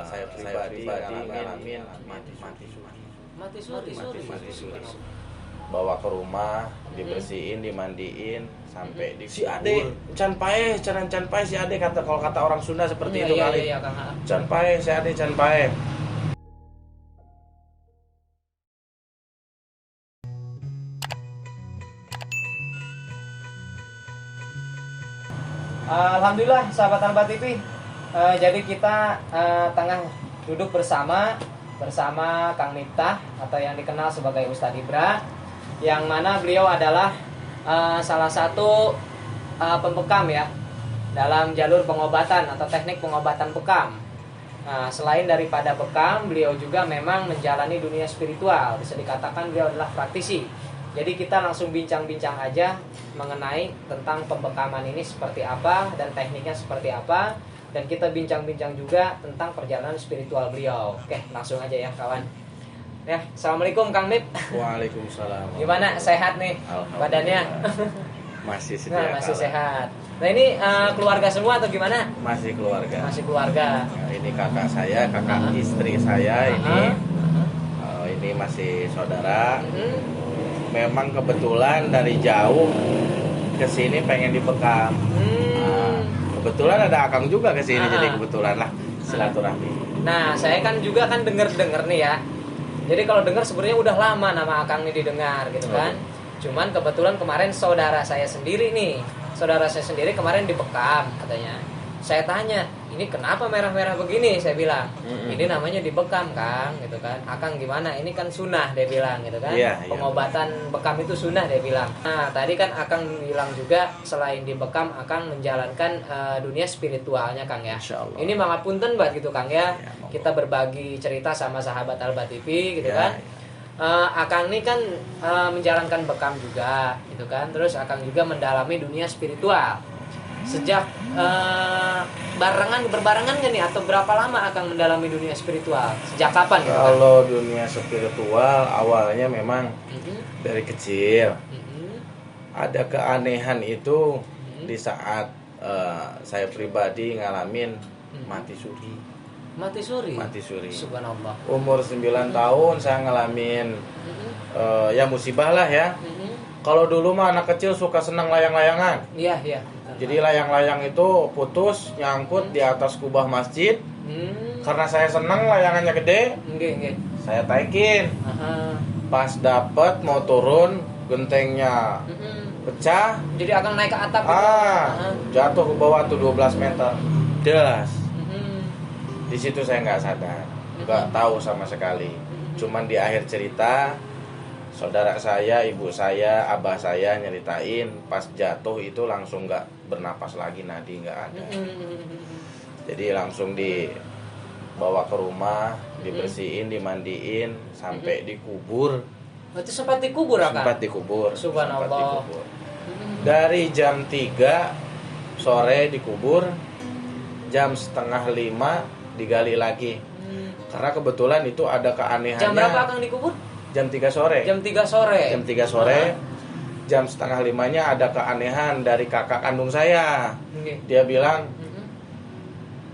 Saya pribadi ngalamin mati suri. Bawa ke rumah, dibersihin, dimandiin, sampai di si ade can pae si ade kalau kata orang Sunda seperti itu kali. Iya, Kang. Can pae si ade can pae. Alhamdulillah sahabat Alba TV. Jadi kita tengah duduk bersama Kang Miftah atau yang dikenal sebagai Ustadz Ibra, yang mana beliau adalah salah satu pembekam ya dalam jalur pengobatan atau teknik pengobatan bekam. Selain daripada bekam, beliau juga memang menjalani dunia spiritual. Bisa dikatakan beliau adalah praktisi. Jadi kita langsung bincang-bincang aja mengenai tentang pembekaman ini seperti apa dan tekniknya seperti apa, dan kita bincang-bincang juga tentang perjalanan spiritual beliau. Oke, langsung aja ya kawan. Ya, assalamualaikum Kang Mip. Waalaikumsalam. Gimana, sehat nih badannya? Masih Masih sehat. Nah ini keluarga semua atau gimana? Masih keluarga. Masih keluarga. Nah, ini kakak saya, kakak istri saya ini masih saudara. Memang kebetulan dari jauh ke sini pengen dibekam. Kebetulan ada Akang juga ke sini, jadi kebetulan lah silaturahmi. Nah, saya kan juga kan denger nih ya. Jadi kalau dengar sebenarnya udah lama nama Akang ini didengar gitu kan. Cuman kebetulan kemarin saudara saya sendiri kemarin dibekam katanya. Saya tanya, ini kenapa merah-merah begini? Saya bilang, ini namanya dibekam Kang, gitu kan. Akang gimana? Ini kan sunnah, dia bilang gitu kan. Pengobatan bekam itu sunnah, dia bilang. Nah, tadi kan Akang bilang juga selain dibekam, Akang menjalankan dunia spiritualnya Kang ya. Ini mangapunten banget gitu Kang ya. Kita berbagi cerita sama sahabat Alba TV gitu kan. Akang ini kan menjalankan bekam juga gitu kan. Terus Akang juga mendalami dunia spiritual. Sejak berbarengan gak nih, atau berapa lama Akang mendalami dunia spiritual? Sejak kapan gitu? Kalau dunia spiritual awalnya memang dari kecil. Ada keanehan itu di saat saya pribadi ngalamin mati suri. Mati suri. Subhanallah. Umur 9 tahun saya ngalamin ya musibah lah ya. Kalau dulu mah anak kecil suka senang layang-layangan. Iya. Jadi layang-layang itu putus nyangkut di atas kubah masjid. Karena saya senang layangannya gede, saya taikin. Pas dapet mau turun, gentengnya pecah. Jadi Akang naik ke atap gitu. Jatuh ke bawah tuh 12 meter. Delas. Di situ saya nggak sadar, nggak tahu sama sekali. Cuman di akhir cerita, saudara saya, ibu saya, abah saya nyeritain pas jatuh itu langsung nggak bernapas lagi, nadi nggak ada. Jadi langsung dibawa ke rumah, dibersihin, dimandiin, sampai dikubur. Itu sempat dikubur Akang? Sempat dikubur. Subhanallah. Dari jam 3 sore dikubur, jam setengah 5 digali lagi. Karena kebetulan itu ada keanehannya. Jam berapa Akang dikubur? Jam 3 sore. Jam 3 sore. Jam 3 sore. Jam setengah 5-nya ada keanehan dari kakak kandung saya. Dia bilang,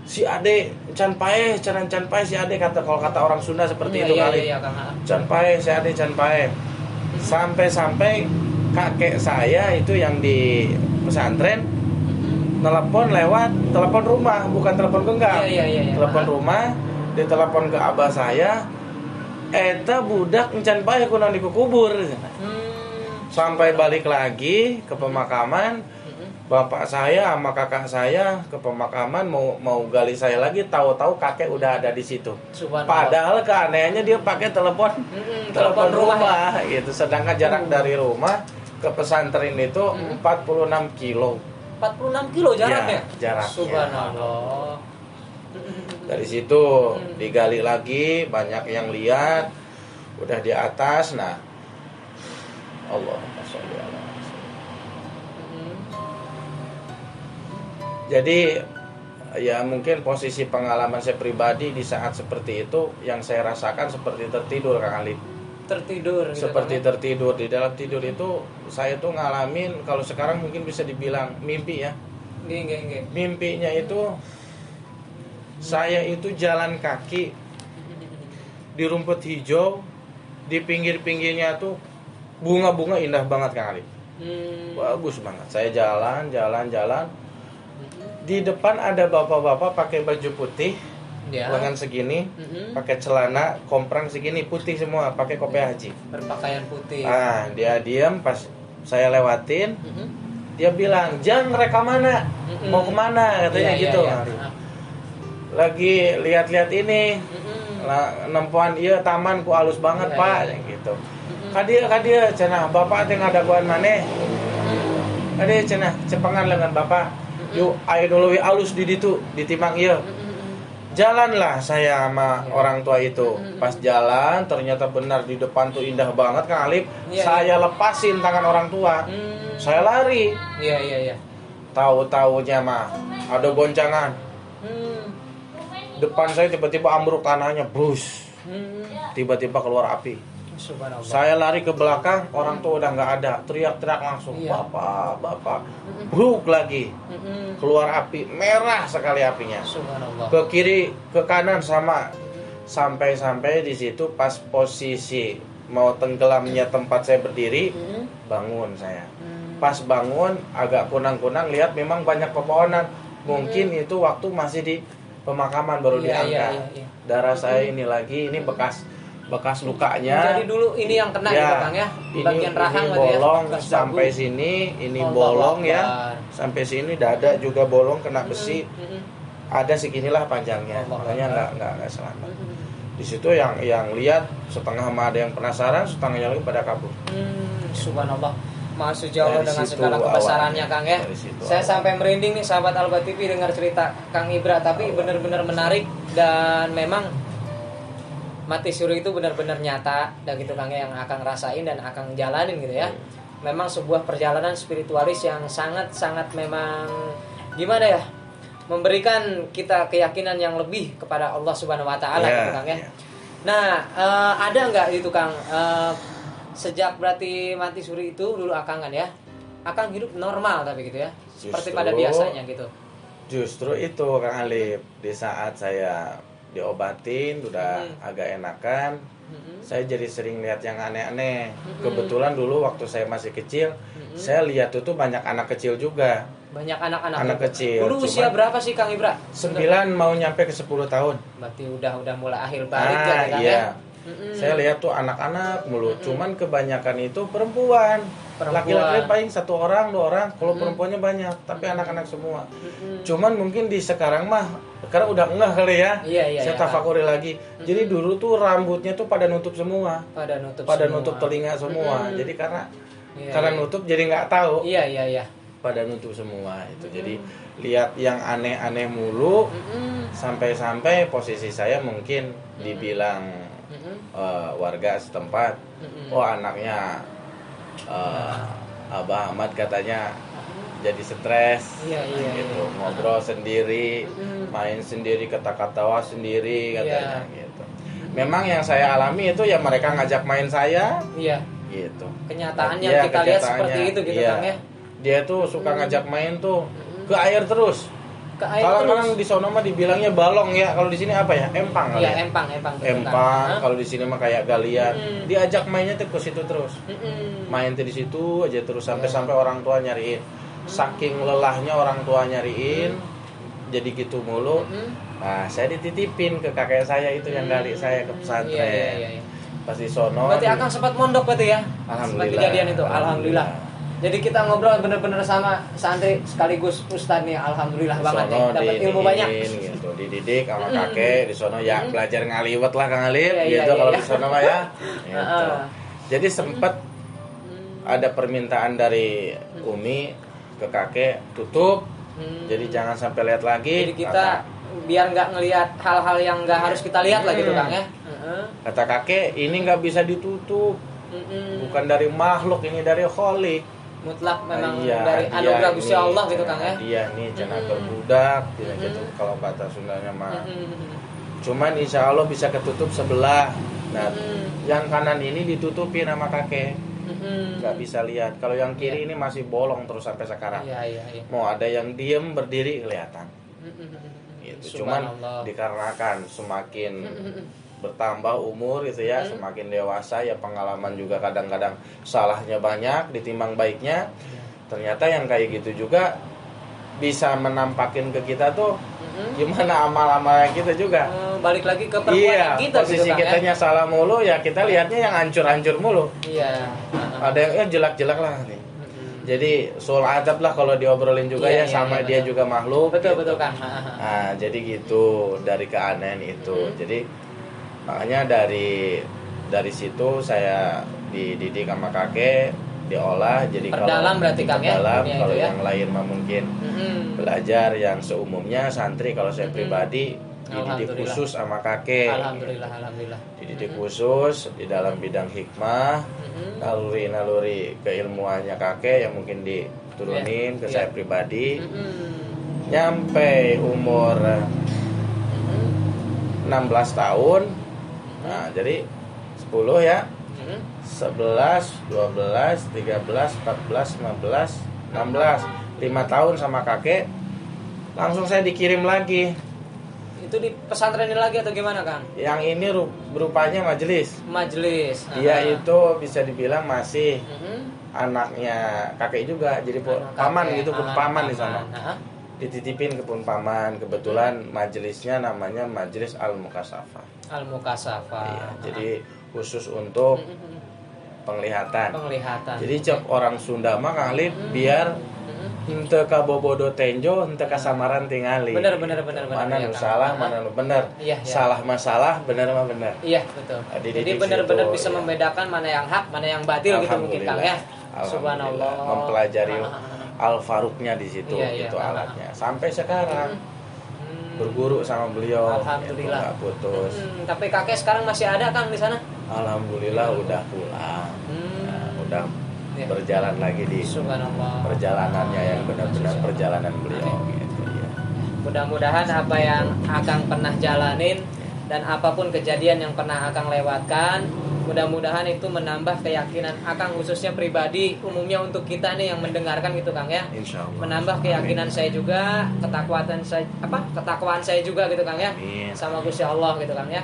si ade can pae si ade kalau kata orang Sunda seperti itu kali. Iya, Kang. Can pae si ade can pae. Sampai kakek saya itu yang di pesantren telepon lewat telepon rumah, bukan telepon genggam. Iya. Telepon rumah, ditelepon ke abah saya, eta budak encan bae kunaon dikubur. Sampai balik lagi ke pemakaman, bapak saya sama kakak saya ke pemakaman mau gali saya lagi, tahu-tahu kakek udah ada di situ. Padahal keanehannya dia pakai telepon rumah gitu. Sedangkan jarak dari rumah ke pesantren itu 46 kilo. 46 kilo jaraknya? Ya, jaraknya. Subhanallah. Dari situ digali lagi, banyak yang lihat, udah di atas. Nah, Allahumma sholli ala Jadi ya mungkin posisi pengalaman saya pribadi di saat seperti itu, yang saya rasakan seperti tertidur Kang Ali. Tertidur gitu, seperti tertidur. Di dalam tidur itu saya tuh ngalamin, kalau sekarang mungkin bisa dibilang mimpi ya. Nggih. Mimpinya itu Saya itu jalan kaki di rumput hijau, di pinggir-pinggirnya tuh bunga-bunga indah banget Kang Ali. Bagus banget. Saya jalan. Di depan ada bapak-bapak pakai baju putih, lengan segini, pakai celana komprang segini putih semua, pakai kopiah haji. Berpakaian putih. Dia diam pas saya lewatin. Dia bilang, "Jang, mereka mana? Mau kemana?" Katanya gitu. Lagi lihat-lihat ini. Nempuan iya taman ku halus banget Pak, gitu. Kadia cenah bapak teh ngadaguan maneh. Kadia cenah cepengan lengan bapak. Yuk ayo dulu halus di ditu ditimbang ieu. Jalanlah saya sama orang tua itu. Pas jalan ternyata benar di depan tuh indah banget Kang Alip. Saya lepasin tangan orang tua. Saya lari. Iya. Tahu-taunya mah ada goncangan. Depan saya tiba-tiba ambruk tanahnya, brus. Tiba-tiba keluar api. Subhanallah. Saya lari ke belakang, orang tua udah nggak ada. Teriak-teriak langsung, bapak. Bruk lagi. Keluar api, merah sekali apinya. Subhanallah. Ke kiri, ke kanan sama. Sampai di situ pas posisi mau tenggelamnya tempat saya berdiri, bangun saya. Pas bangun agak kunang-kunang, lihat memang banyak pepohonan. Mungkin itu waktu masih di pemakaman baru diangkat. Iya. Darah saya ini lagi, ini bekas lukanya. Jadi dulu ini yang kena gitu Kang ya. Bagian rahang ini bolong ya. sampai sini, ini bolong ya. Sampai sini dada juga bolong kena besi. Ada seginilah panjangnya. Makanya enggak selamat. Di situ yang lihat setengah mah ada yang penasaran, setengahnya lagi pada kabur. Subhanallah. Masya Allah dengan situ segala kebesarannya awalnya. Kang ya. Saya sampai merinding nih sahabat Alba TV dengar cerita Kang Ibra, tapi benar-benar menarik dan memang mati suri itu benar-benar nyata dan gitu Kang ya, yang akan rasain dan akan jalanin gitu ya. Memang sebuah perjalanan spiritualis yang sangat-sangat memang gimana ya? Memberikan kita keyakinan yang lebih kepada Allah Subhanahu wa taala gitu Kang ya. Nah, ada enggak itu Kang sejak berarti mati suri itu dulu Akang kan ya, Akang hidup normal tapi gitu ya, seperti pada biasanya gitu. Justru itu Kang Alip, di saat saya diobatin udah agak enakan, saya jadi sering lihat yang aneh-aneh. Kebetulan dulu waktu saya masih kecil, saya lihat itu banyak anak kecil juga. Banyak anak-anak kecil. Dulu usia berapa sih Kang Ibra? 9 mau nyampe ke 10 tahun. Berarti udah mulai akhir balik kan Kang ya. Saya lihat tuh anak-anak mulu, cuman kebanyakan itu perempuan. Laki-laki paling 1 orang 2 orang, kalau perempuannya banyak, tapi anak-anak semua. Cuman mungkin di sekarang udah enggak kali ya. Saya tafakuri lagi. Jadi dulu tuh rambutnya tuh pada nutup semua. Pada nutup telinga semua. Jadi karena nutup jadi nggak tahu. Iya. Pada nutup semua itu. Jadi lihat yang aneh-aneh mulu, sampai posisi saya mungkin dibilang warga setempat, anaknya Abah Ahmad katanya jadi stres, gitu, ngobrol sendiri, main sendiri, kata-katawa sendiri katanya, gitu. Memang yang saya alami itu ya mereka ngajak main saya, gitu. Kenyataan yang kita lihat seperti itu gitu Kang ya. Dia tuh suka ngajak main tuh ke air terus. Kalau orang di sono mah dibilangnya balong ya, kalau di sini apa ya? Empang kali. Iya, empang. Empang. Kalau di sini mah kayak galian. Diajak mainnya tuh ke situ terus. Main tuh di situ aja terus sampai orang tua nyariin. Saking lelahnya orang tua nyariin, jadi gitu mulu. Nah, saya dititipin ke kakek saya itu yang dari saya ke pesantren. Iya. Pas di sono. Berarti Akang sempat mondok berarti ya? Alhamdulillah. Sempat kejadian itu. Alhamdulillah. Jadi kita ngobrol bener-bener sama santri sekaligus ustadz nih, alhamdulillah banget nih, dapat ilmu banyak. Gitu, dididik sama kakek di sono ya belajar ngaliwet lah Kang Alip, gitu kalau di sono mah ya. Gitu. Jadi sempat ada permintaan dari Umi ke kakek tutup, jadi jangan sampai lihat lagi. Jadi kita biar nggak ngelihat hal-hal yang nggak harus kita lihat lah gitu Kang ya. Kata kakek ini nggak bisa ditutup, bukan dari makhluk, ini dari kholik. Mutlak memang dari anugerah Gusti Allah gitu Kang ya. Dia nih cenah berbudak gitu kalau kata Sundanya mah. Cuman insya Allah bisa ketutup sebelah. Nah, yang kanan ini ditutupin sama kakek. Nggak bisa lihat. Kalau yang kiri ini masih bolong terus sampai sekarang. Iya. Mau ada yang diem berdiri kelihatan. gitu. Cuman Subhanallah. dikarenakan semakin bertambah umur gitu ya, semakin dewasa ya, pengalaman juga kadang-kadang salahnya banyak ditimbang baiknya. Ternyata yang kayak gitu juga bisa menampakin ke kita tuh gimana amal-amalnya kita juga. Balik lagi ke perbuatan kita posisi gitu, Kang, kitanya salah mulu ya, kita lihatnya yang hancur-hancur mulu. Iya. Ada yang ya jelek-jelek lah nih. Jadi soal adab lah kalau diobrolin juga ya, sama dia betul. juga makhluk. Betul gitu. betul, Kang. Nah, jadi gitu dari keanehan itu. Jadi makanya dari situ saya dididik sama kakek, diolah jadi Perdalam berarti, Kang, ya, perdalam. dunia Kalau itu ya. yang lain mah mungkin belajar yang seumumnya santri. Kalau saya pribadi dididik Alhamdulillah. khusus sama kakek. Alhamdulillah. Dididik khusus di dalam bidang hikmah, naluri keilmuannya kakek yang mungkin diturunin ke saya pribadi. Nyampe umur 16 tahun. Nah, jadi 10 ya. 11, 12, 13, 14, 15, 16. 5 tahun sama kakek. Langsung saya dikirim lagi. Itu di pesantren ini lagi atau gimana, Kang? Yang ini berupanya majelis. Majelis. Dia itu bisa dibilang masih anaknya kakek juga, jadi paman gitu, pun paman di sana. Dititipin ke pun paman. Kebetulan majelisnya namanya Majelis Al-Mukasafah. Iya, jadi khusus untuk penglihatan. Jadi cek orang Sunda mah Kang Lip biar henteu kabobodo tenjo, henteu kasamaran tingali. Bener. Mana Ya, nu salah, mana nu bener. Iya. Salah masalah, bener mah bener. Iya, betul. Jadi benar-benar bisa membedakan mana yang hak, mana yang batil gitu mungkin, Kang, ya. Subhanallah. Mempelajari Al-Faruqnya di situ, Iya. itu alatnya. Sampai sekarang berguru sama beliau. Alhamdulillah. Nggak putus. Tapi kakek sekarang masih ada, Kang, di sana? Alhamdulillah udah pulang. Nah, udah Iya. berjalan lagi di Subhanallah. perjalanannya yang benar-benar perjalanan beliau gitu ya. Mudah-mudahan apa yang Akang pernah jalanin dan apapun kejadian yang pernah Akang lewatkan, mudah-mudahan itu menambah keyakinan Akang khususnya pribadi, umumnya untuk kita nih yang mendengarkan gitu, Kang, ya. Insyaallah. Menambah keyakinan saya juga, ketakwaan saya juga gitu, Kang, ya. Amin. Sama Gusti Allah gitu, Kang, ya.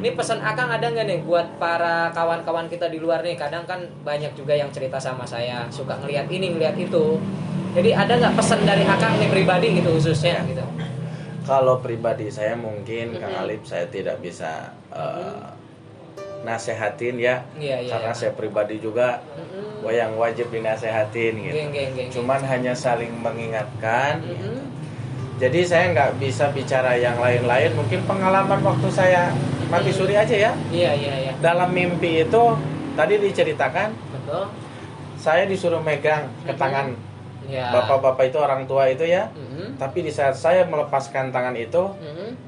Ini pesan Akang ada nggak nih buat para kawan-kawan kita di luar nih? Kadang kan banyak juga yang cerita sama saya, suka ngelihat ini, ngelihat itu. Jadi ada nggak pesan dari Akang nih pribadi gitu khususnya gitu? Kalau pribadi saya mungkin Kang Alip saya tidak bisa nasehatin ya. Iya. Karena saya pribadi juga yang wajib dinasehatin gitu. Cuman hanya saling mengingatkan gitu. Jadi saya nggak bisa bicara yang lain-lain. Mungkin pengalaman waktu saya mati suri aja ya. Iya. Dalam mimpi itu tadi diceritakan, Betul. saya disuruh megang ke tangan Ya. bapak-bapak itu, orang tua itu ya. Tapi di saat saya melepaskan tangan itu,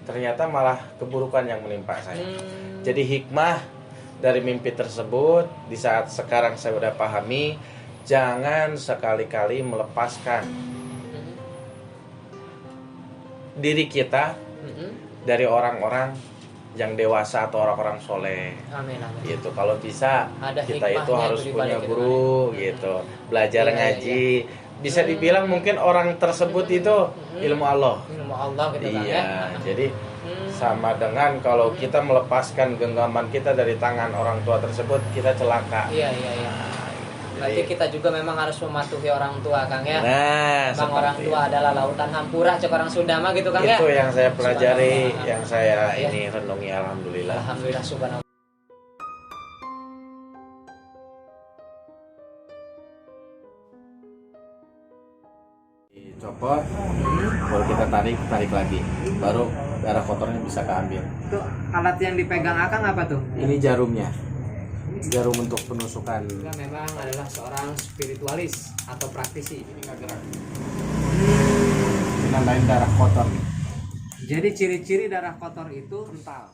ternyata malah keburukan yang menimpa saya. Jadi hikmah dari mimpi tersebut di saat sekarang saya udah pahami, jangan sekali-kali melepaskan diri kita dari orang-orang yang dewasa atau orang-orang soleh. Amin. Gitu. Kalau bisa Ada kita itu hikmahnya harus itu punya dibalik guru gitu, belajar Iya, ngaji. Bisa dibilang mungkin orang tersebut itu ilmu Allah. Ilmu Allah gitu, Kang, Iya, ya. jadi sama dengan kalau kita melepaskan genggaman kita dari tangan orang tua tersebut, kita celaka. Iya. Berarti kita juga memang harus mematuhi orang tua, Kang, ya. Nah, Bang, orang tua adalah lautan hampura, cek orang Sunda mah gitu, Kang, ya. itu yang saya pelajari, Subhanallah. yang saya Ya. ini renungi, alhamdulillah. Alhamdulillah, subhanallah. Dicopot, baru kita tarik lagi, baru darah kotornya bisa keambil. Itu alat yang dipegang Akang apa tuh? Ini jarumnya, jarum untuk penusukan. Dia memang adalah seorang spiritualis atau praktisi. Ini nggak gerak. Ini namanya darah kotor. Jadi ciri-ciri darah kotor itu kental.